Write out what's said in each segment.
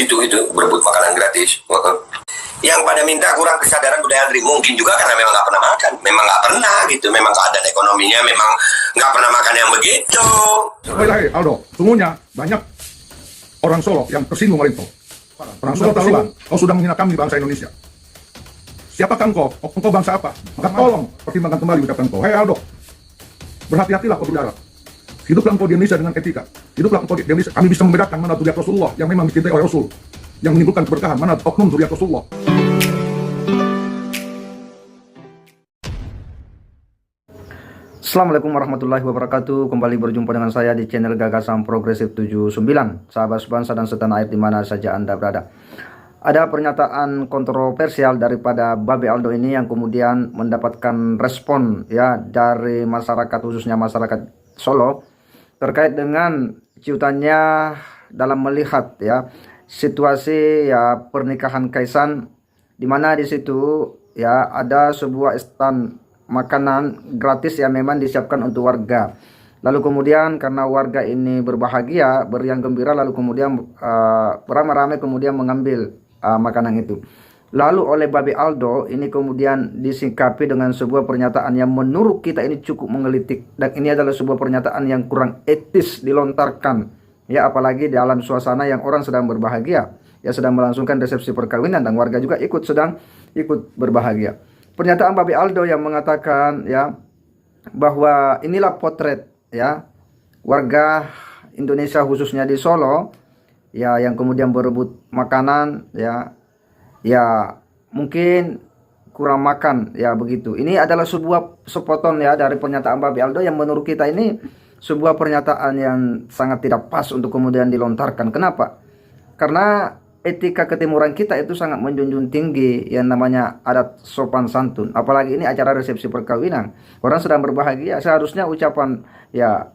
gitu itu berebut makanan gratis. Yang pada minta kurang kesadaran budaya antri mungkin juga karena memang nggak pernah makan, memang nggak pernah gitu, memang keadaan ekonominya memang nggak pernah makan yang begitu. Baiklah, Aldo, sungguhnya banyak orang Solo yang tersinggung oleh engkau. Orang Solo tersinggung, kau sudah menghina kami bangsa Indonesia. Siapakah engkau? Engkau bangsa apa? Maka tolong pertimbangkan kembali ucapan engkau. Hei Aldo, berhati-hatilah kau bicara. Hiduplah engkau di Indonesia dengan etika. Hiduplah engkau di Indonesia. Kami bisa membedakan mana zuriat Rasulullah yang memang dicintai oleh Rasul, yang menimbulkan keberkahan, mana oknum zuriat Rasulullah. Assalamualaikum warahmatullahi wabarakatuh. Kembali berjumpa dengan saya di channel Gagasan Progresif 79. Sahabat sebangsa dan setanah air di mana saja Anda berada. Ada pernyataan kontroversial daripada Babe Aldo ini yang kemudian mendapatkan respon ya dari masyarakat, khususnya masyarakat Solo, terkait dengan ciutannya dalam melihat ya situasi ya pernikahan Kaisan, di mana di situ ya ada sebuah stand makanan gratis yang memang disiapkan untuk warga. Lalu kemudian karena warga ini berbahagia, beriang gembira, lalu kemudian beramai-ramai kemudian mengambil makanan itu. Lalu oleh Babe Aldo ini kemudian disikapi dengan sebuah pernyataan yang menurut kita ini cukup menggelitik, dan ini adalah sebuah pernyataan yang kurang etis dilontarkan ya, apalagi dalam suasana yang orang sedang berbahagia ya, sedang melangsungkan resepsi perkawinan dan warga juga sedang ikut berbahagia. Pernyataan Babe Aldo yang mengatakan ya bahwa inilah potret ya warga Indonesia khususnya di Solo ya yang kemudian berebut makanan ya mungkin kurang makan ya begitu. Ini adalah sebuah sepotong ya dari pernyataan Babe Aldo yang menurut kita ini sebuah pernyataan yang sangat tidak pas untuk kemudian dilontarkan. Kenapa? Karena etika ketimuran kita itu sangat menjunjung tinggi yang namanya adat sopan santun. Apalagi ini acara resepsi perkawinan, orang sedang berbahagia, seharusnya ucapan ya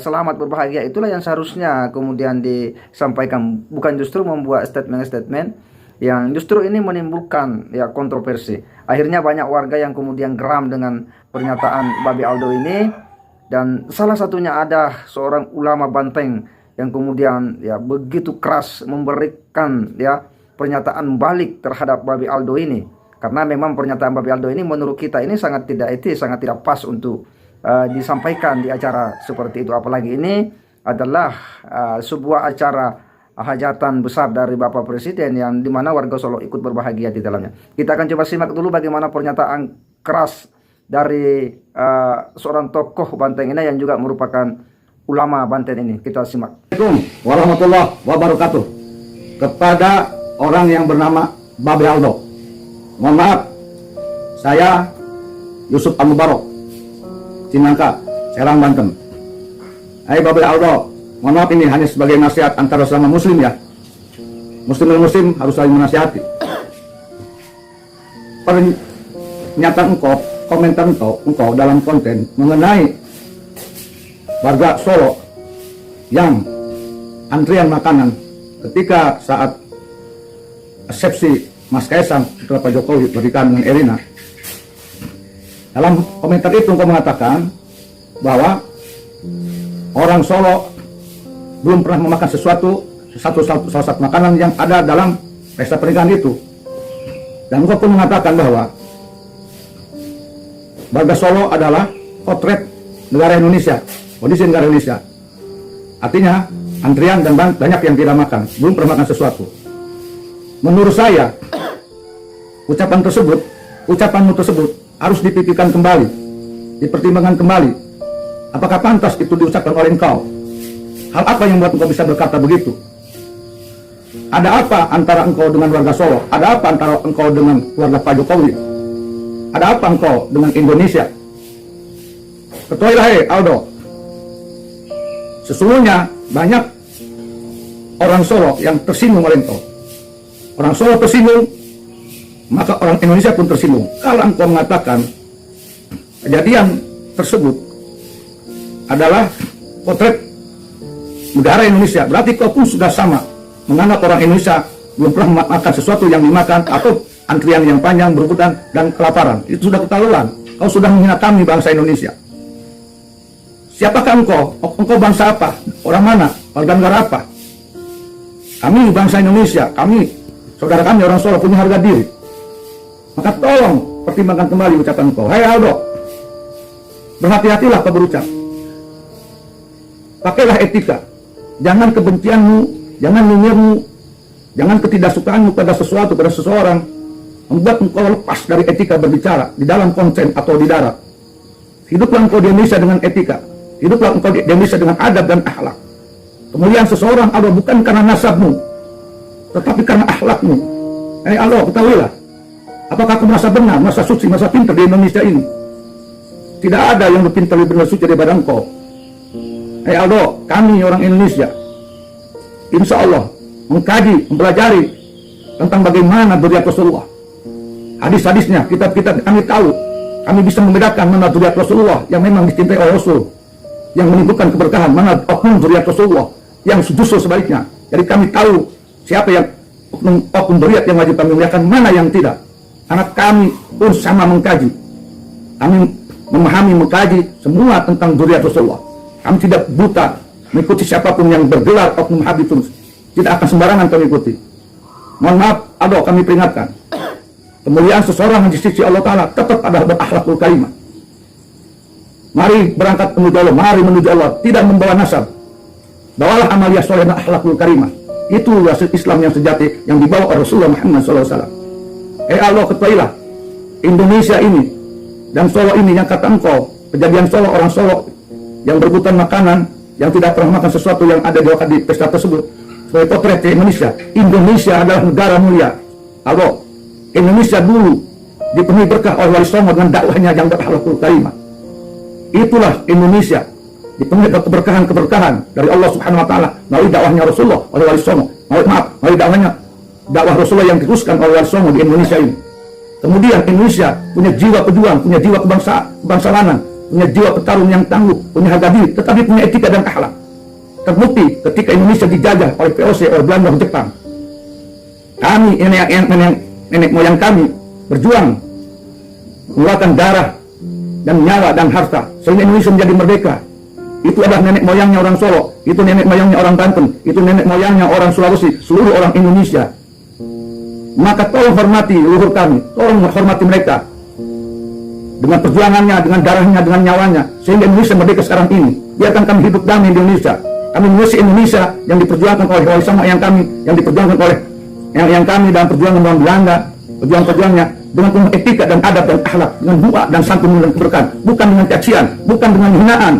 selamat berbahagia itulah yang seharusnya kemudian disampaikan, bukan justru membuat statement-statement yang justru ini menimbulkan ya kontroversi. Akhirnya banyak warga yang kemudian geram dengan pernyataan Babe Aldo ini, dan salah satunya ada seorang ulama Banteng yang kemudian ya begitu keras memberikan ya pernyataan balik terhadap Babe Aldo ini, karena memang pernyataan Babe Aldo ini menurut kita ini sangat tidak etis, sangat tidak pas untuk disampaikan di acara seperti itu. Apalagi ini adalah sebuah acara hajatan besar dari Bapak Presiden yang dimana warga Solo ikut berbahagia di dalamnya. Kita akan coba simak dulu bagaimana pernyataan keras dari seorang tokoh Banteng ini yang juga merupakan ulama Banten ini. Kita simak. Assalamualaikum warahmatullahi wabarakatuh. Kepada orang yang bernama Babe Aldo, mohon maaf, saya Yusuf Al-Mubarok, Cinangka, Serang, Banten. Hai Babe Aldo, mohon maaf, ini hanya sebagai nasihat antara sesama muslim ya. Muslim dan muslim harus saling menasihati. Pernyataan engkau, komentar engkau dalam konten mengenai warga Solo yang antrian makanan ketika saat resepsi Mas Kaisang setelah Pak Jokowi berikan dengan Erina. Dalam komentar itu engkau mengatakan bahwa orang Solo belum pernah memakan salah satu makanan yang ada dalam pesta pernikahan itu. Dan engkau pun mengatakan bahwa warga Solo adalah potret negara Indonesia, kondisi negara Indonesia. Artinya antrian dan banyak yang tidak makan, belum pernah makan sesuatu. Menurut saya ucapanmu tersebut harus dipikirkan kembali, dipertimbangkan kembali. Apakah pantas itu diucapkan oleh engkau? Hal apa yang membuat engkau bisa berkata begitu? Ada apa antara engkau dengan warga Solo? Ada apa antara engkau dengan keluarga Pak Jokowi? Ada apa engkau dengan Indonesia? Ketahuilah Aldo, sesungguhnya banyak orang Solo yang tersinggung oleh engkau. Orang Solo tersinggung, maka orang Indonesia pun tersinggung. Kalau engkau mengatakan kejadian tersebut adalah potret negara Indonesia, berarti kau pun sudah sama menganggap orang Indonesia belum pernah makan sesuatu yang dimakan, atau antrian yang panjang, berebutan, dan kelaparan. Itu sudah keterlaluan. Kau sudah menghina kami bangsa Indonesia. Siapakah engkau? Engkau bangsa apa? Orang mana? Warga negara apa? Kami bangsa Indonesia, kami, saudara kami orang Solo punya harga diri. Maka tolong pertimbangkan kembali ucapan kau. Hai Aldo, berhati-hatilah kau berucap. Pakailah etika. Jangan kebencianmu, jangan nyinyirmu, jangan ketidaksukaanmu pada sesuatu, pada seseorang membuat engkau lepas dari etika berbicara di dalam konten atau di darat. Hiduplah engkau di Indonesia dengan etika. Hiduplah engkau di Indonesia dengan adab dan akhlak. Kemudian seseorang Allah bukan karena nasabmu, tetapi karena akhlakmu. Allah, ketahuilah, apakah aku merasa benar, merasa suci, merasa pintar di Indonesia ini? Tidak ada yang lebih pintar, lebih suci daripada engkau. Aldo, kami orang Indonesia, insya Allah mengkaji, mempelajari tentang bagaimana dzurriyyat Rasulullah. Hadis-hadisnya, kitab-kitab kami tahu, kami bisa membedakan mana dzurriyyat Rasulullah yang memang dicintai oleh Rasul, yang menimbulkan keberkahan, mana oknum dzurriyyat Rasulullah yang justru sebaliknya. Jadi kami tahu siapa yang oknum dzurriyyat yang wajib kami muliakan, mana yang tidak. Karena kami pun sama mengkaji, kami memahami, mengkaji semua tentang dzurriyyat Rasulullah. Kami tidak buta mengikuti siapapun yang bergelar oknum Habib itu. Tidak akan sembarangan kami ikuti. Mohon maaf, Aldo, kami peringatkan. Kemuliaan seseorang di sisi Allah Ta'ala tetap adalah berakhlakul karimah. Mari berangkat menuju Allah, mari menuju Allah, tidak membawa nasab. Bawalah amalia soleh dan akhlakul karimah. Itu Islam yang sejati yang dibawa oleh Rasulullah Muhammad SAW. Allah, ketahuilah, Indonesia ini dan Solo ini yang kata engkau, kejadian Solo, orang Solo yang berebutan makanan, yang tidak pernah makan sesuatu yang ada di pesta tersebut, sebagai potret Indonesia. Indonesia adalah negara mulia. Allah, Indonesia dulu dipenuhi berkah oleh Wali Songo dengan dakwahnya yang berakhlakul karimah. Itulah Indonesia dipenuhi keberkahan-keberkahan dari Allah Subhanahu Wa Taala melalui dakwahnya Rasulullah oleh Wali Songo. Melalui dakwah Rasulullah yang diteruskan oleh Wali Songo di Indonesia ini. Kemudian Indonesia punya jiwa pejuang, punya jiwa kebangsaanan, punya jiwa petarung yang tangguh, punya harga diri, tetapi punya etika dan akhlak. Terbukti ketika Indonesia dijajah oleh VOC, oleh Belanda, oleh Jepang. Kami, nenek moyang kami berjuang mengeluarkan darah dan nyawa dan harta sehingga Indonesia menjadi merdeka. Itu adalah nenek moyangnya orang Solo, itu nenek moyangnya orang Banten, itu nenek moyangnya orang Sulawesi, seluruh orang Indonesia. Maka tolong hormati leluhur kami, tolong hormati mereka dengan perjuangannya, dengan darahnya, dengan nyawanya, sehingga Indonesia merdeka sekarang ini. Biarkan kami hidup damai di Indonesia. Kami mengisi Indonesia yang diperjuangkan oleh Wali Songo yang kami, yang diperjuangkan oleh yang kami dalam perjuangan melawan Belanda, perjuangan-perjuangannya dengan penuh etika dan adab dan akhlak, dengan doa dan santun dan keberkahan, bukan dengan cacian, bukan dengan hinaan,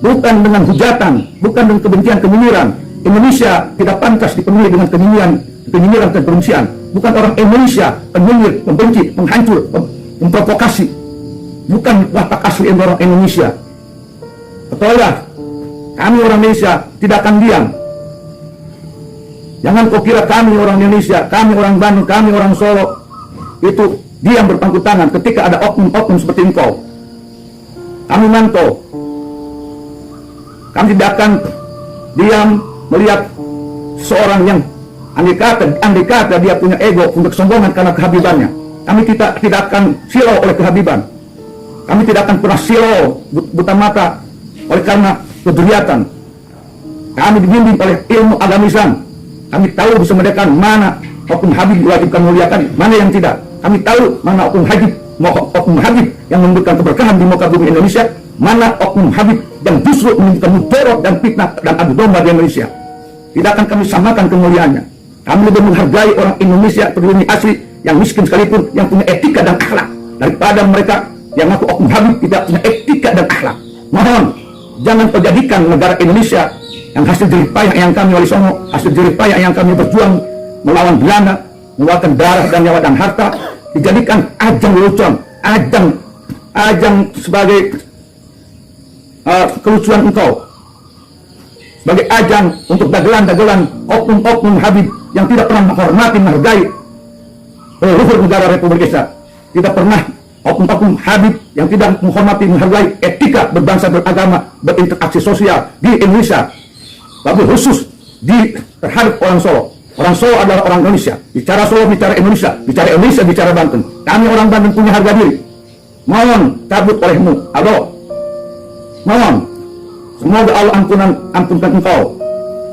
bukan dengan hujatan, bukan dengan kebencian, kenyinyiran. Indonesia tidak pantas dipenuhi dengan kenyinyiran dan kebencian. Bukan orang Indonesia penyinyir, membenci, menghancur, memprovokasi. Bukan watak asli orang Indonesia. Ketahuilah, kami orang Indonesia tidak akan diam. Jangan kau kira kami orang Indonesia, kami orang Bandung, kami orang Solo itu diam berpangku tangan ketika ada oknum-oknum seperti engkau. Kami mantau. Kami tidak akan diam melihat seorang yang andai kata dia punya ego, punya kesombongan karena kehabibannya. Kami tidak akan silau oleh kehabiban. Kami tidak akan pernah silau buta mata oleh karena kedzuriatan. Kami dibimbing oleh ilmu agamisan. Kami tahu bisa membedakan mana oknum Habib diwajibkan muliakan, mana yang tidak. Kami tahu mana oknum Habib yang memberikan keberkahan di muka bumi Indonesia, mana oknum Habib yang justru menimbulkan mudarat dan fitnah dan adu domba di Indonesia. Tidak akan kami samakan kemuliaannya. Kami lebih menghargai orang Indonesia pribumi asli yang miskin sekalipun, yang punya etika dan akhlak, daripada mereka yang mengaku oknum Habib tidak punya etika dan akhlak. Mohon jangan terjadikan negara Indonesia yang hasil jerih payah yang kami Wali Songo, hasil jerih payah yang kami berjuang melawan Belanda, mengeluarkan darah dan nyawa dan harta, dijadikan ajang lelucon, ajang sebagai kelucuan engkau, sebagai ajang untuk dagelan-dagelan oknum-oknum Habib yang tidak pernah menghormati, menghargai leluhur negara Republik Indonesia. Tidak pernah oknum-oknum Habib yang tidak menghormati, menghargai etika berbangsa, beragama, berinteraksi sosial di Indonesia. Wabil khusus terhadap orang Solo. Orang Solo adalah orang Indonesia. Bicara Solo, bicara Indonesia. Bicara Indonesia, bicara Banten. Kami orang Banten punya harga diri. Mohon cabut olehmu, Aldo. Mohon. Semoga Allah ampunkan engkau.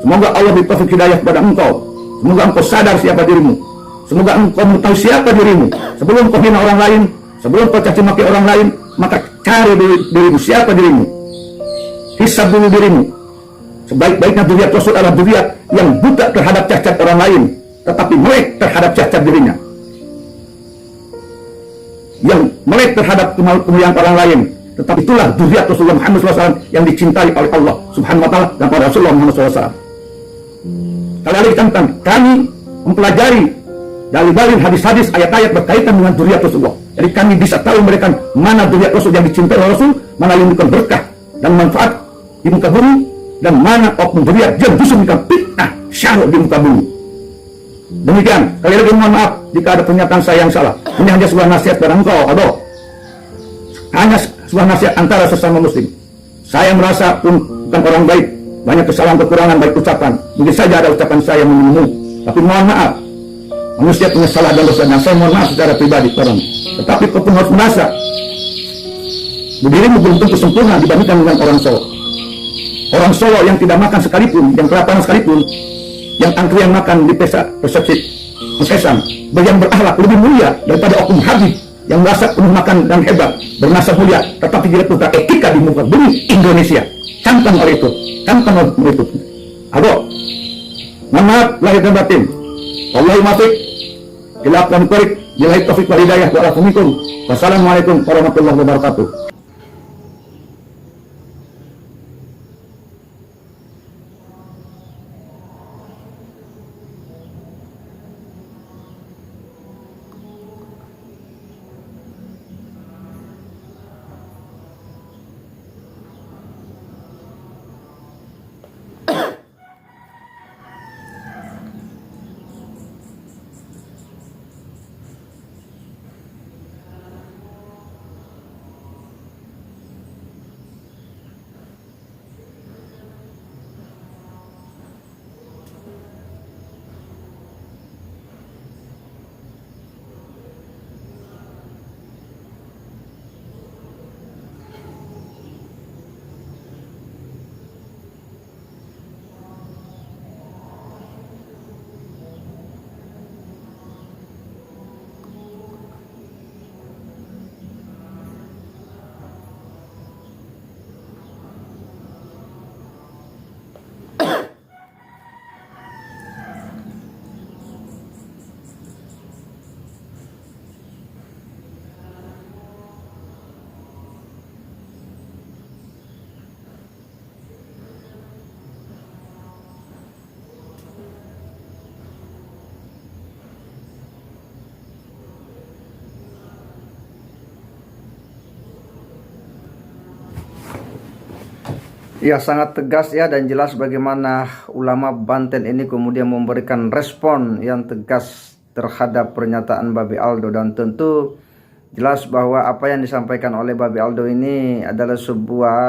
Semoga Allah beri taufik hidayah kepada engkau. Semoga engkau sadar siapa dirimu. Semoga engkau mengetahui siapa dirimu. Sebelum kau hina orang lain, sebelum kau caci maki orang lain, maka cari dirimu, siapa dirimu. Hisab dulu dirimu. Sebaik-baiknya zuriat Rasul adalah zuriat yang buta terhadap cacat orang lain, tetapi melek terhadap cacat dirinya. Yang melek terhadap kemuliaan orang lain, tetapi itulah zuriat Rasulullah Muhammad SAW yang dicintai oleh Allah Subhanahu Wa Taala dan para Rasulullah Muhammad SAW. Kalau ada ditantang, kami mempelajari dalil-dalil hadis-hadis ayat-ayat berkaitan dengan zuriat Rasulullah. Jadi kami bisa tahu mereka mana zuriat Rasul yang dicintai oleh Rasul, mana yang memberikan berkah dan manfaat di muka bumi, dan mana oknum zuriat yang justru memberikan fitnah syarr di muka bumi. Demikian, sekali lagi mohon maaf jika ada pernyataan saya yang salah. Ini hanya sebuah nasihat kepada engkau, Ado. Hanya sebuah nasihat antara sesama muslim. Saya merasa pun bukan orang baik, banyak kesalahan kekurangan baik ucapan. Mungkin saja ada ucapan saya yang menyinggung, tapi mohon maaf. Manusia punya salah dan dosa, dan saya mohon maaf secara pribadi orang. Tetapi kau pun harus merasa dirimu belum tentu sempurna dibandingkan dengan orang Solo. Orang Solo yang tidak makan sekalipun, yang kelaparan sekalipun, yang antrian makan di persepsi Pesesang, yang berakhlak lebih mulia daripada oknum Habib yang merasa penuh makan dan hebat, bernasab mulia, tetapi tidak punya etika di muka bumi Indonesia. Camkan oleh itu, camkan oleh itu. Ado, mohon maaf lahir dan batin. Allahumma fiq, ila aqwamit thariq, billahi taufiq wal hidayah wa alaikum. Wassalamualaikum warahmatullahi wabarakatuh. Ya, sangat tegas ya dan jelas bagaimana ulama Banten ini kemudian memberikan respon yang tegas terhadap pernyataan Babe Aldo, dan tentu jelas bahwa apa yang disampaikan oleh Babe Aldo ini adalah sebuah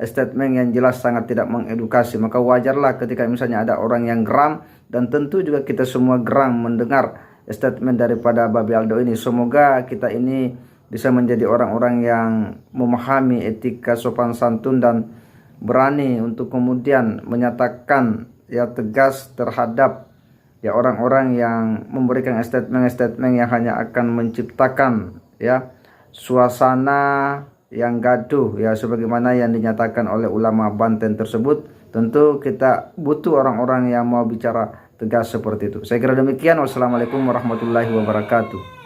statement yang jelas sangat tidak mengedukasi. Maka wajarlah ketika misalnya ada orang yang geram, dan tentu juga kita semua geram mendengar statement daripada Babe Aldo ini. Semoga kita ini bisa menjadi orang-orang yang memahami etika sopan santun dan berani untuk kemudian menyatakan ya tegas terhadap ya orang-orang yang memberikan statement-statement yang hanya akan menciptakan ya suasana yang gaduh ya sebagaimana yang dinyatakan oleh ulama Banten tersebut. Tentu kita butuh orang-orang yang mau bicara tegas seperti itu. Saya kira demikian. Wassalamualaikum warahmatullahi wabarakatuh.